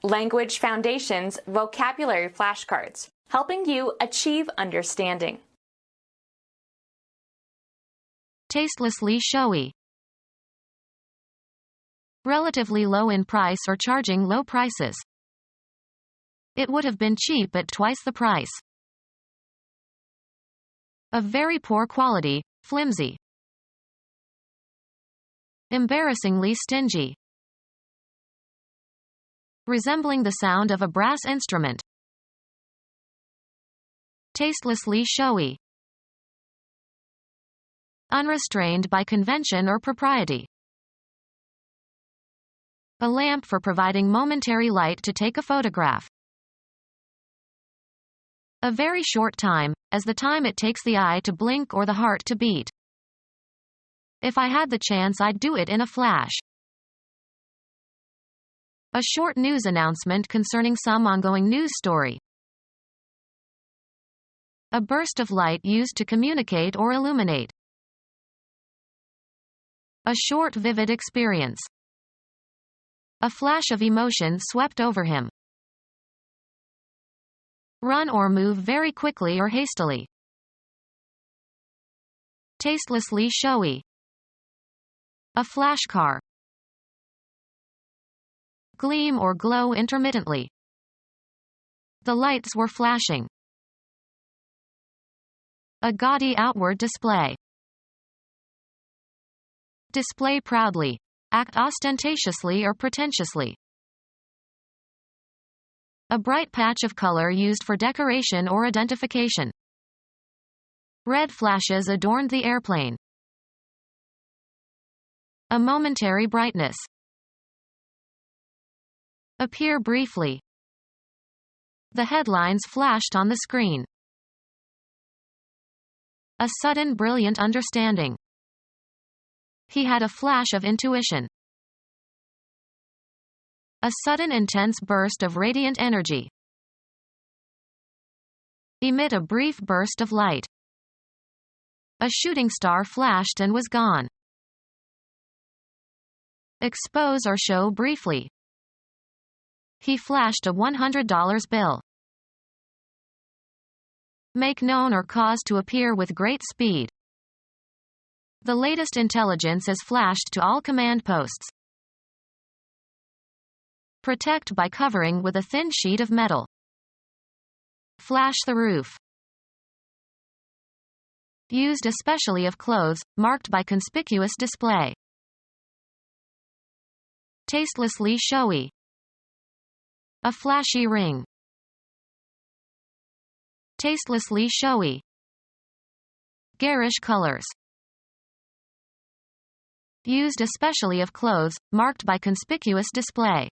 Language Foundations Vocabulary Flashcards, helping you achieve understanding. Tastelessly showy. Relatively low in price or charging low prices. It would have been cheap at twice the price. Of very poor quality, flimsy. Embarrassingly stingy. Resembling the sound of a brass instrument. Tastelessly showy. Unrestrained by convention or propriety. A lamp for providing momentary light to take a photograph. A very short time, as the time it takes the eye to blink or the heart to beat. If I had the chance, I'd do it in a flash. A short news announcement concerning some ongoing news story. A burst of light used to communicate or illuminate. A short, vivid experience. A flash of emotion swept over him. Run or move very quickly or hastily. Tastelessly showy. A flash car. Gleam or glow intermittently. The lights were flashing. A gaudy outward display. Display proudly. Act ostentatiously or pretentiously. A bright patch of color used for decoration or identification. Red flashes adorned the airplane. A momentary brightness. Appear briefly. The headlines flashed on the screen. A sudden brilliant understanding. He had a flash of intuition. A sudden intense burst of radiant energy. Emit a brief burst of light. A shooting star flashed and was gone. Expose or show briefly. He flashed a $100 bill. Make known or cause to appear with great speed. The latest intelligence is flashed to all command posts. Protect by covering with a thin sheet of metal. Flash the roof. Used especially of clothes, marked by conspicuous display. Tastelessly showy. A flashy ring. Tastelessly showy. Garish colors. Used especially of clothes, marked by conspicuous display.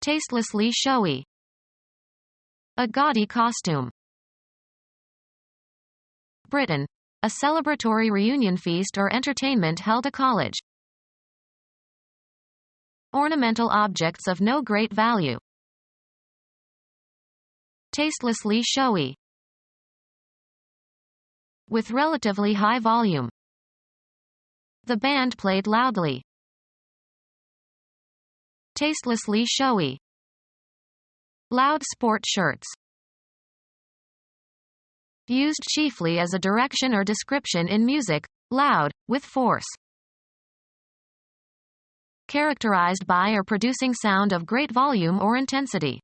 Tastelessly showy. A gaudy costume. Britain. A celebratory reunion feast or entertainment held at college. Ornamental objects of no great value. Tastelessly showy. With relatively high volume. The band played loudly. Tastelessly showy. Loud sport shirts. Used chiefly as a direction or description in music, loud, with force. Characterized by or producing sound of great volume or intensity.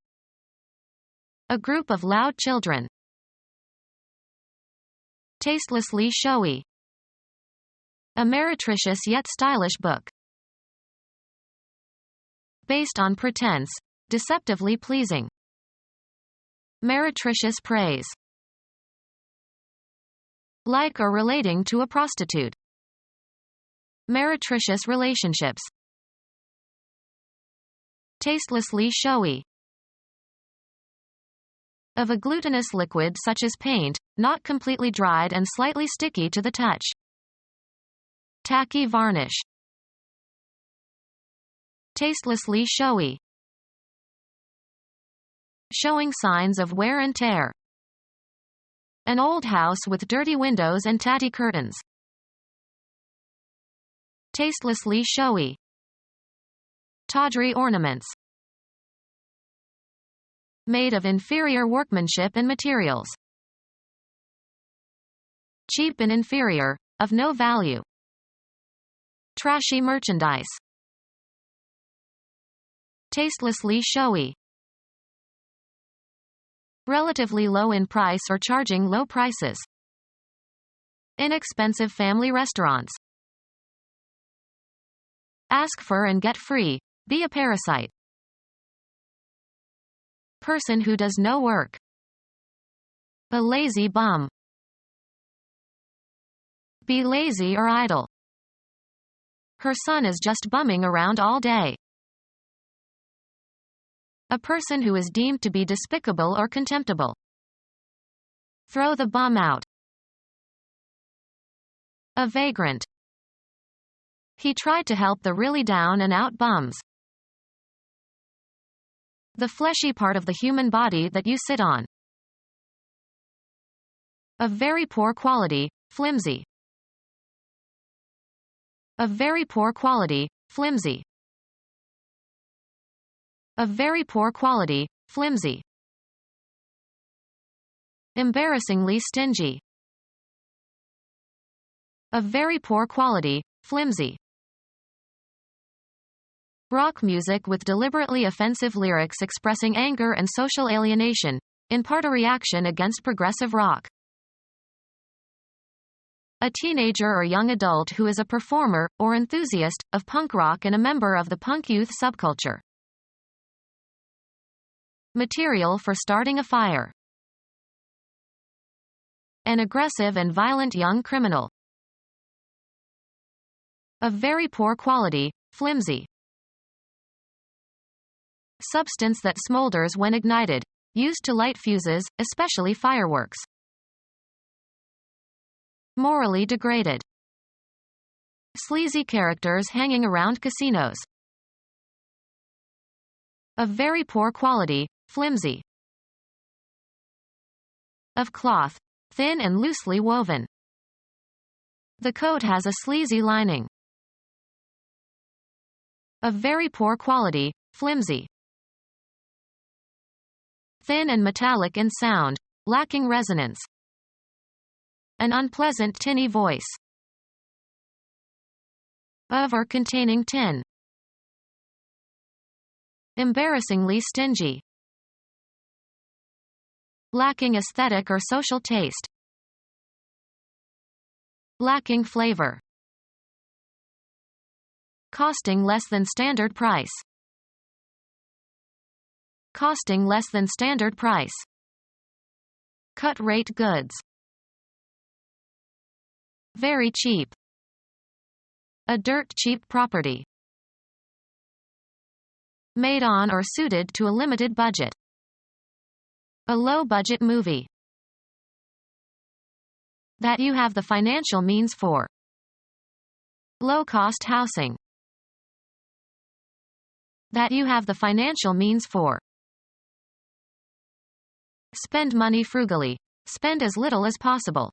A group of loud children. Tastelessly showy. A meretricious yet stylish book. Based on pretense, deceptively pleasing. Meretricious praise. Like or relating to a prostitute. Meretricious relationships. Tastelessly showy. Of a glutinous liquid such as paint, not completely dried and slightly sticky to the touch. Tacky varnish. Tastelessly showy. Showing signs of wear and tear. An old house with dirty windows and tatty curtains. Tastelessly showy. tawdry ornaments. Made of inferior workmanship and materials. Cheap and inferior, of no value. Trashy merchandise. Tastelessly showy. Relatively low in price or charging low prices. Inexpensive family restaurants. Ask for and get free. Be a parasite. Person who does no work. A lazy bum. Be lazy or idle. Her son is just bumming around all day. A person who is deemed to be despicable or contemptible. Throw the bum out. A vagrant. He tried to help the really down and out bums. The fleshy part of the human body that you sit on. Of very poor quality, flimsy. Of very poor quality, flimsy. Of very poor quality, flimsy. Embarrassingly stingy. Of very poor quality, flimsy. Rock music with deliberately offensive lyrics expressing anger and social alienation, in part a reaction against progressive rock. A teenager or young adult who is a performer, or enthusiast, of punk rock and a member of the punk youth subculture. Material for starting a fire. An aggressive and violent young criminal. Of very poor quality, flimsy. Substance that smolders when ignited, used to light fuses, especially fireworks. Morally degraded. Sleazy characters hanging around casinos. Of very poor quality, flimsy. Of cloth, thin and loosely woven. The coat has a sleazy lining. Of very poor quality, flimsy. Thin and metallic in sound, lacking resonance. An unpleasant tinny voice. Of or containing tin. Embarrassingly stingy. Lacking aesthetic or social taste. Lacking flavor. Costing less than standard price. Costing less than standard price. Cut rate goods. Very cheap. A dirt cheap property. Made on or suited to a limited budget. A low-budget movie. That you have the financial means for. Low-cost housing. That you have the financial means for. Spend money frugally. Spend as little as possible.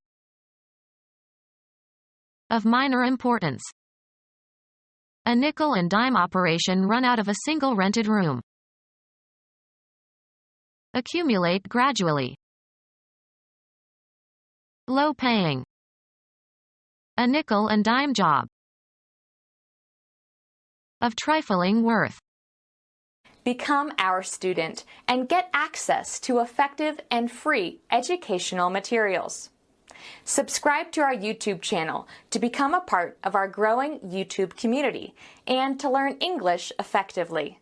Of minor importance. A nickel and dime operation run out of a single rented room. Accumulate gradually. Low paying. A nickel and dime job. Of trifling worth. Become our student and get access to effective and free educational materials. Subscribe to our YouTube channel to become a part of our growing YouTube community and to learn English effectively.